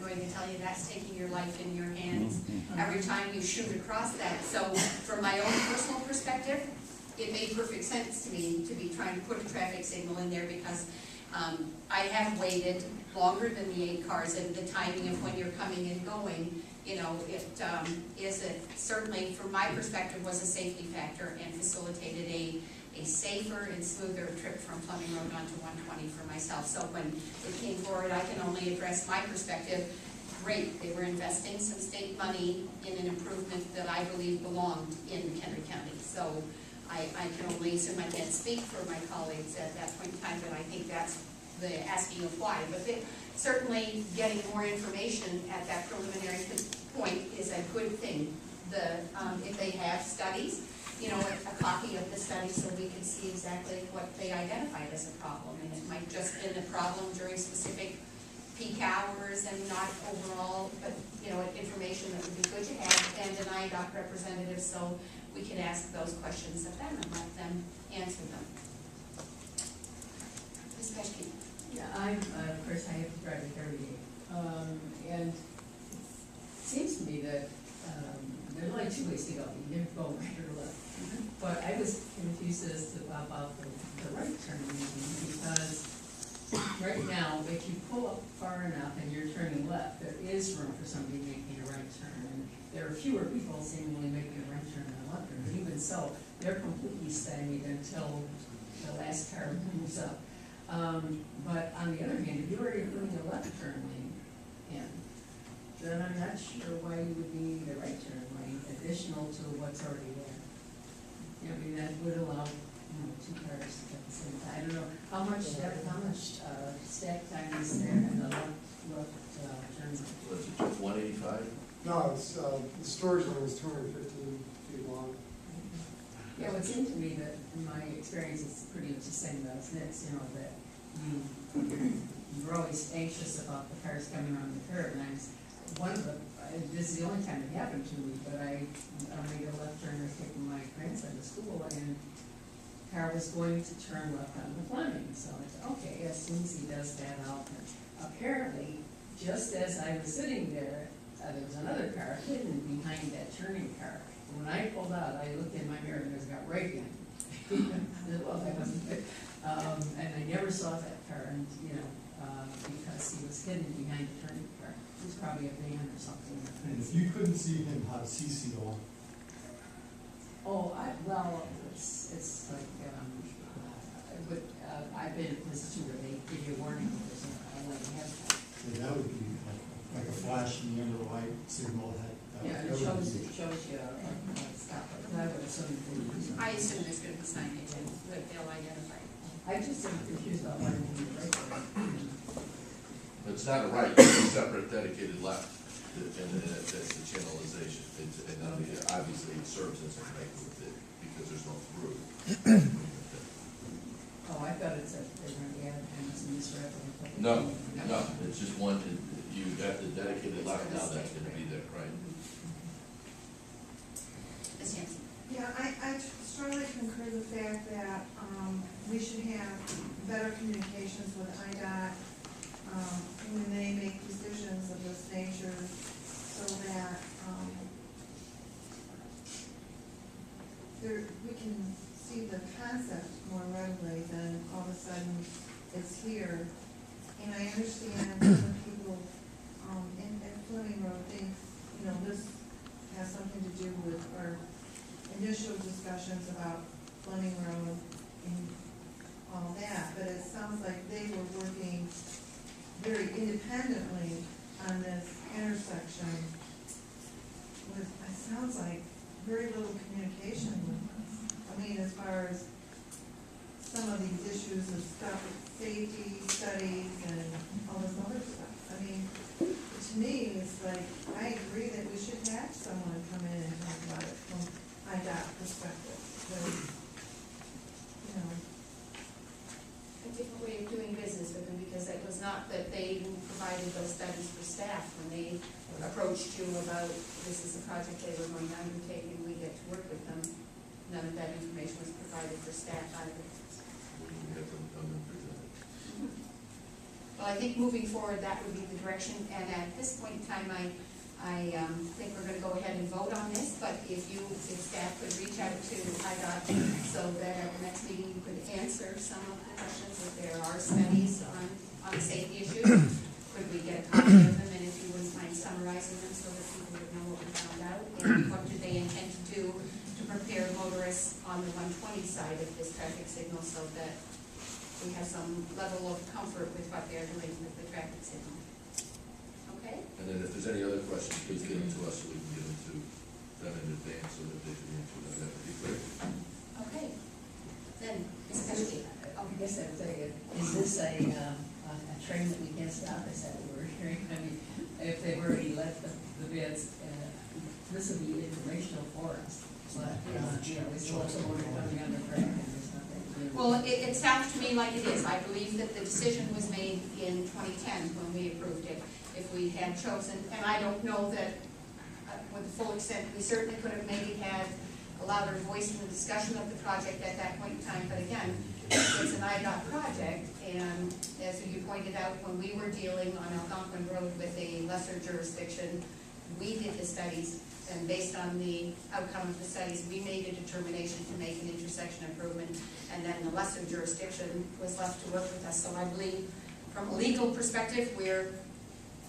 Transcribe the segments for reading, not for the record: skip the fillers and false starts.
going to tell you that's taking your life in your hands every time you shoot across that. So from my own personal perspective, it made perfect sense to me to be trying to put a traffic signal in there because I have waited longer than the 8 cars, and the timing of when you're coming and going, you know, it certainly from my perspective was a safety factor and facilitated a safer and smoother trip from Flmeing Road onto 120 for myself. So when it came forward, I can only address my perspective. Great, they were investing some state money in an improvement that I believe belonged in McHenry County. So I can only assume, I can't speak for my colleagues at that point in time, but I think that's the asking of why. But certainly getting more information at that preliminary point is a good thing. If they have studies, you know, a copy of the study so we can see exactly what they identified as a problem. And it might just been a problem during specific peak hours and not overall, but, you know, information that would be good to have, and an IDOT representative so we can ask those questions of them and let them answer them. Ms. Peschke. Yeah, of course, I have to drive it every day. And it seems to me that there's only 2 ways to go. You can go right or left. But I was confused as to about the right turn because right now, if you pull up far enough and you're turning left, there is room for somebody making a right turn. And there are fewer people seemingly making a right turn than a left turn. But even so, they're completely stymied until the last car moves up. But on the other hand, if you're already putting a left turn lane in, then I'm not sure why you would need a right turn lane additional to what's already there. I mean, that would allow, you know, 2 cars at the same time. I don't know, how much stack time is there in the left turn lane? Was it just 185? No, it's, the storage lane is 215 feet long. Yeah, well, it seemed to me that in my experience, it's pretty much the same as this, you know, that you're always anxious about the cars coming around the curve. And this is the only time it happened to me, but I made a left turn. I was taking my grandson to school, and the car was going to turn left on the Flmeing. So I said, okay, as soon as he does that, I'll turn. Apparently, just as I was sitting there, there was another car hidden behind that turning car. And when I pulled out, I looked in my mirror and it was got right behind me. Well, that wasn't good. And I never saw that car, and you know, because he was hidden behind the turning car. It was probably a van or something. And if you couldn't see him, how does he see you all? Oh, well, it's like, I've been in places too where they give you a warning if there's a lane ahead. So that would be like a flash in the end of the light signal that. Yeah, it shows you, stop it. I would assume. I assume there's going to be signage that they'll identify. I just am confused about why we need a right there. But it's not a right, it's a separate dedicated left, and that's the channelization. Obviously it serves as a right with it, because there's no through. Oh, I thought it said they're going to add and it's misrepresented. No, it's just one, you got the dedicated left now, that's gonna be there, right? Ms. Hanson. Yeah, I strongly concur the fact that we should have better communications with IDOT when they make decisions of this nature, so that we can see the concept more readily than all of a sudden it's here. And I understand when people in Flmeing Road think, you know, this has something to do with our initial discussions about Flmeing Road and all that, but it sounds like they were working very independently on this intersection with, it sounds like, very little communication with us. I mean, as far as some of these issues of stuff, safety studies and all this other stuff. I mean, to me, it's like, I agree that we should have someone come in and talk about it from IDOT perspective. But, you know, A different way of doing business with them, because it was not that they provided those studies for staff when they approached you about this is a project they were going to undertake and we get to work with them. None of that information was provided for staff either. We have them come and present it. Well, I think moving forward, that would be the direction, and at this point in time, I think we're gonna go ahead and vote on this, but if staff could reach out to IDOT so that at the next meeting you could answer some of the questions, if there are studies on the safety issues, could we get a copy of them, and if you wouldn't mind summarizing them so that people would know what we found out, and what do they intend to do to prepare motorists on the 120 side of this traffic signal so that we have some level of comfort with what they're doing with the traffic signal. Okay? And then if there's any other questions, please get them to us so we can get them to them in advance so that they can answer them. That would be great. Okay. Then, Ms. Pesky. I guess I would say, is this a train that we can't stop? Is that what we're hearing? I mean, if they've already left the bids, this would be informational for us. But, you know, we still have some more coming on the track and there's nothing. Well, it sounds to me like it is. I believe that the decision was made in 2010 when we approved it. If we had chosen, and I don't know that with the full extent, we certainly could have maybe had a louder voice in the discussion of the project at that point in time, but again, it's an IDOT project, and as you pointed out, when we were dealing on Algonquin Road with a lesser jurisdiction, we did the studies, and based on the outcome of the studies, we made a determination to make an intersection improvement, and then the lesser jurisdiction was left to work with us. So I believe, from a legal perspective, we're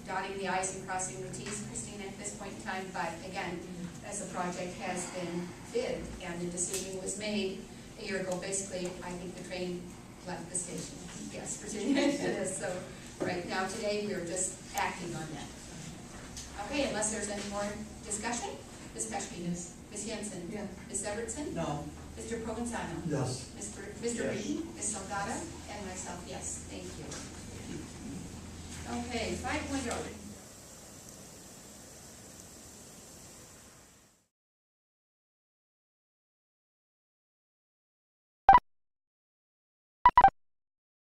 dotting the i's and crossing the t's, Christine, at this point in time, but again, as the project has been bid and the decision was made a year ago, basically, I think the train left the station. Yes, Virginia, it is. So right now, today, we're just acting on that. Okay, unless there's any more discussion, Ms. Peschke? Yes. Ms. Jensen? Yeah. Ms. Evertson? No. Mr. Provenzano? Yes. Mr. Reed? Ms. Salgado? And myself, yes. Thank you. Okay, 5.0.